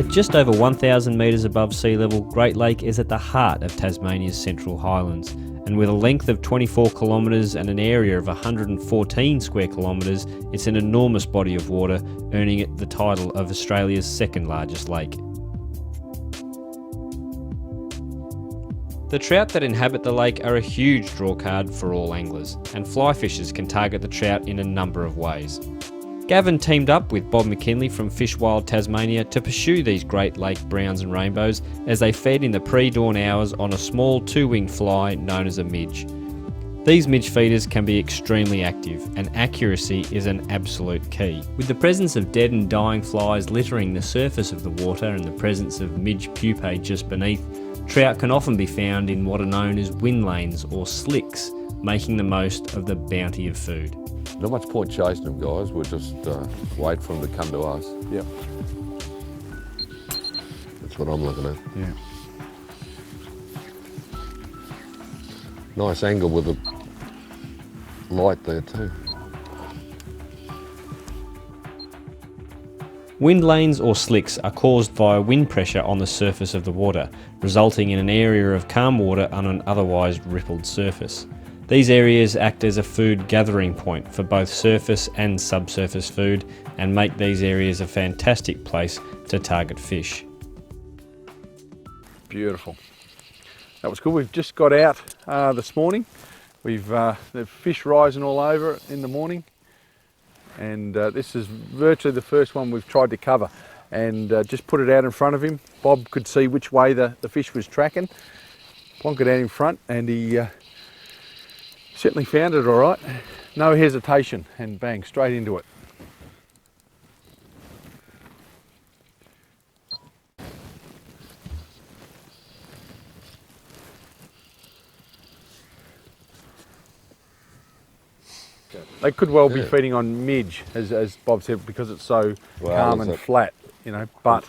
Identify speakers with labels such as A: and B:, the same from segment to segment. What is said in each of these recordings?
A: At just over 1,000 metres above sea level, Great Lake is at the heart of Tasmania's Central Highlands, and with a length of 24 kilometres and an area of 114 square kilometres, it's an enormous body of water, earning it the title of Australia's second largest lake. The trout that inhabit the lake are a huge drawcard for all anglers, and fly fishers can target the trout in a number of ways. Gavin teamed up with Bob McKinley from Fish Wild Tasmania to pursue these Great Lake browns and rainbows as they fed in the pre-dawn hours on a small two-winged fly known as a midge. These midge feeders can be extremely active, and accuracy is an absolute key. With the presence of dead and dying flies littering the surface of the water and the presence of midge pupae just beneath, trout can often be found in what are known as wind lanes or slicks, making the most of the bounty of food.
B: Not much point chasing them, guys. We'll just wait for them to come to us.
C: Yep.
B: That's what I'm looking at.
C: Yeah.
B: Nice angle with the light there too.
A: Wind lanes or slicks are caused via wind pressure on the surface of the water, resulting in an area of calm water on an otherwise rippled surface. These areas act as a food gathering point for both surface and subsurface food and make these areas a fantastic place to target fish.
C: Beautiful. That was good. We've just got out this morning. The fish rising all over in the morning, and this is virtually the first one we've tried to cover, and just put it out in front of him. Bob could see which way the fish was tracking, plonked it out in front, and he certainly found it all right. No hesitation, and bang, straight into it. They could well be feeding on midge, as Bob said, because it's so calm and flat, you know. But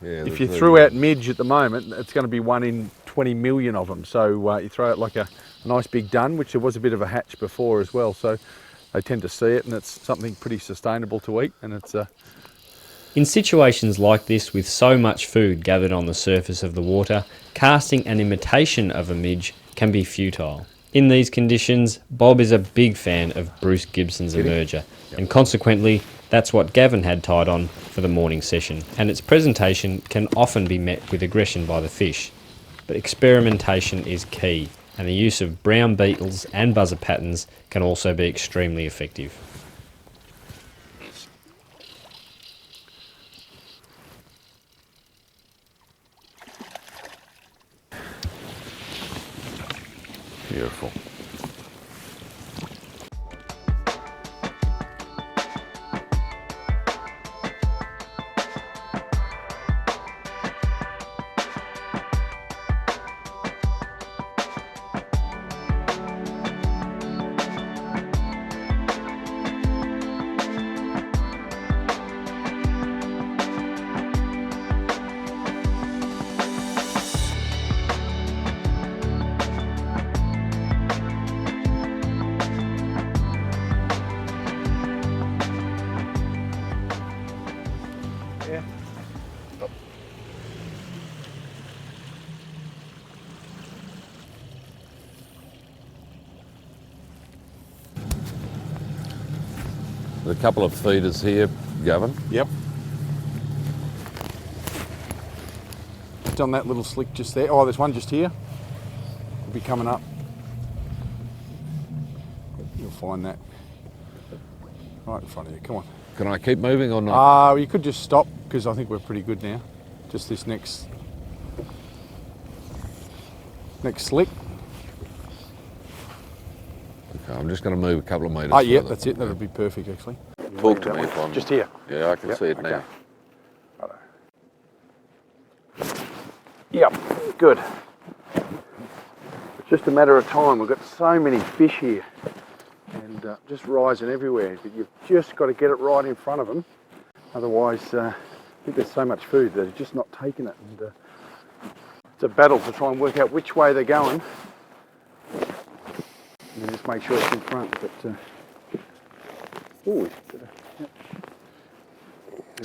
C: if you threw out midge at the moment, it's going to be 1 in 20 million of them. So you throw out like a nice big dun, which there was a bit of a hatch before as well. So they tend to see it, and it's something pretty sustainable to eat. And it's
A: In situations like this, with so much food gathered on the surface of the water, casting an imitation of a midge can be futile. In these conditions, Bob is a big fan of Bruce Gibson's emerger, and consequently, that's what Gavin had tied on for the morning session, and its presentation can often be met with aggression by the fish. But experimentation is key, and the use of brown beetles and buzzer patterns can also be extremely effective.
C: beautiful.
B: There's a couple of feeders here, Gavin.
C: Yep. It's on that little slick just there. Oh, there's one just here. It'll be coming up. You'll find that right in front of you. Come on.
B: Can I keep moving or not?
C: You could just stop because I think we're pretty good now. Just this next slick.
B: Okay, I'm just going to move a couple of metres.
C: Oh, yeah, that's it. That'll be perfect, actually.
B: Talk to me if I'm...
C: Just here.
B: Yeah, I can see it now.
C: Yep, good. It's just a matter of time. We've got so many fish here and just rising everywhere, but you've just got to get it right in front of them. Otherwise, I think there's so much food that they're just not taking it. And it's a battle to try and work out which way they're going. And just make sure it's in front. But there's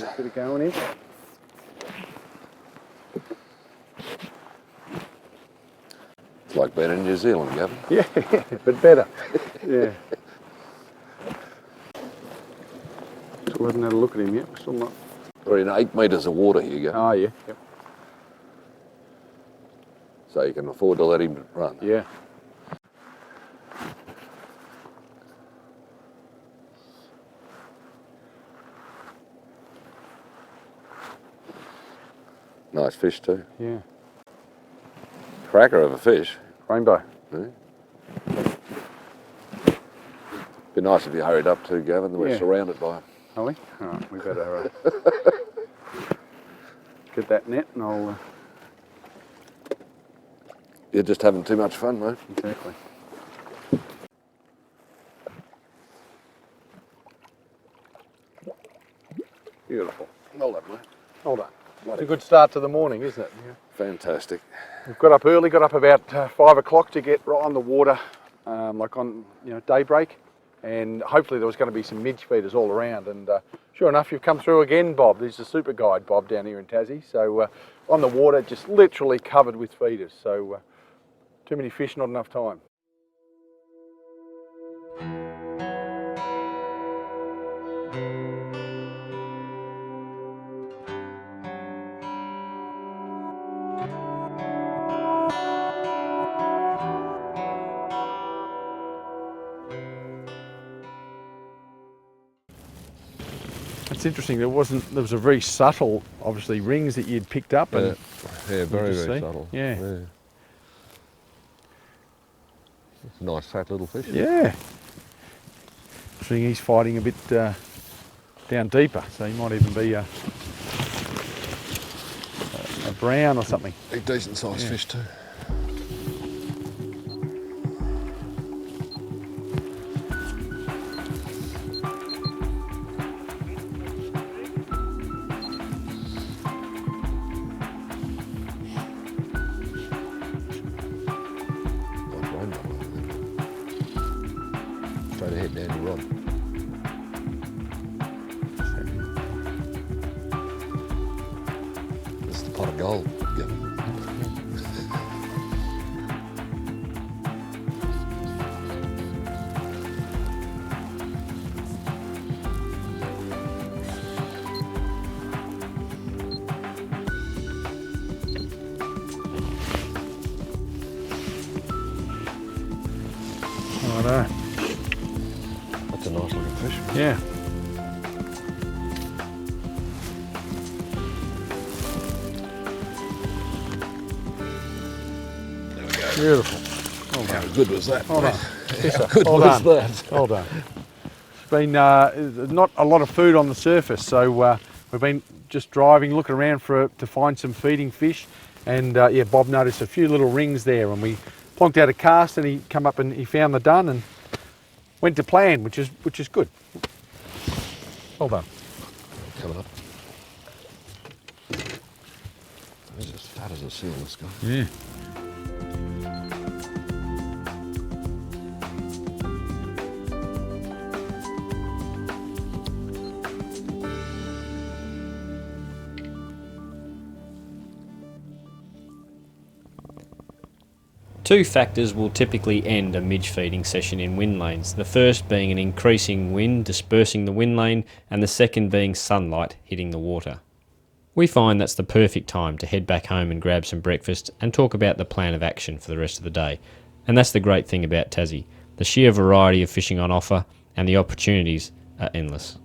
C: a bit of going in.
B: It's like being in New Zealand, Gavin.
C: Yeah, but better. Yeah. Still haven't had a look at him yet. We're still not.
B: We're in 8 metres of water here, Gavin.
C: Oh, yeah. Yep.
B: So you can afford to let him run.
C: Yeah.
B: Nice fish too.
C: Yeah.
B: Cracker of a fish.
C: Rainbow.
B: Yeah. Be nice if you hurried up too, Gavin. We're surrounded by them.
C: Are we? All right, we better get that net and I'll...
B: You're just having too much fun, mate.
C: Exactly. Beautiful.
B: Well done, mate.
C: Well done. It's a good start to the morning, isn't it? Yeah.
B: Fantastic.
C: We've got up early, got up about 5 o'clock to get right on the water, like on daybreak, and hopefully there was going to be some midge feeders all around. And sure enough, you've come through again, Bob. There's a super guide, Bob, down here in Tassie. So on the water, just literally covered with feeders. So too many fish, not enough time. It's interesting. There was a very subtle, obviously, rings that you'd picked up, and
B: yeah, very
C: see.
B: subtle.
C: Yeah.
B: It's a nice fat little fish.
C: Yeah. I think he's fighting a bit down deeper, so he might even be a brown or something.
B: A decent sized fish too. Straight ahead down your rod. This is the pot of gold.
C: Righto.
B: That's a nice looking fish.
C: Yeah.
B: There we go.
C: Beautiful. Well done.
B: How good was that?
C: Well done.
B: How good
C: Well
B: was
C: done.
B: that?
C: Well done. It's been not a lot of food on the surface, so we've been just driving, looking around to find some feeding fish, and yeah, Bob noticed a few little rings there, and we plonked out a cast, and he come up and he found the dun and went to plan, which is good. Well done.
B: Coming up. He's as fat as a seal, this guy.
C: Yeah.
A: Two factors will typically end a midge feeding session in wind lanes, the first being an increasing wind dispersing the wind lane, and the second being sunlight hitting the water. We find that's the perfect time to head back home and grab some breakfast and talk about the plan of action for the rest of the day. And that's the great thing about Tassie, the sheer variety of fishing on offer and the opportunities are endless.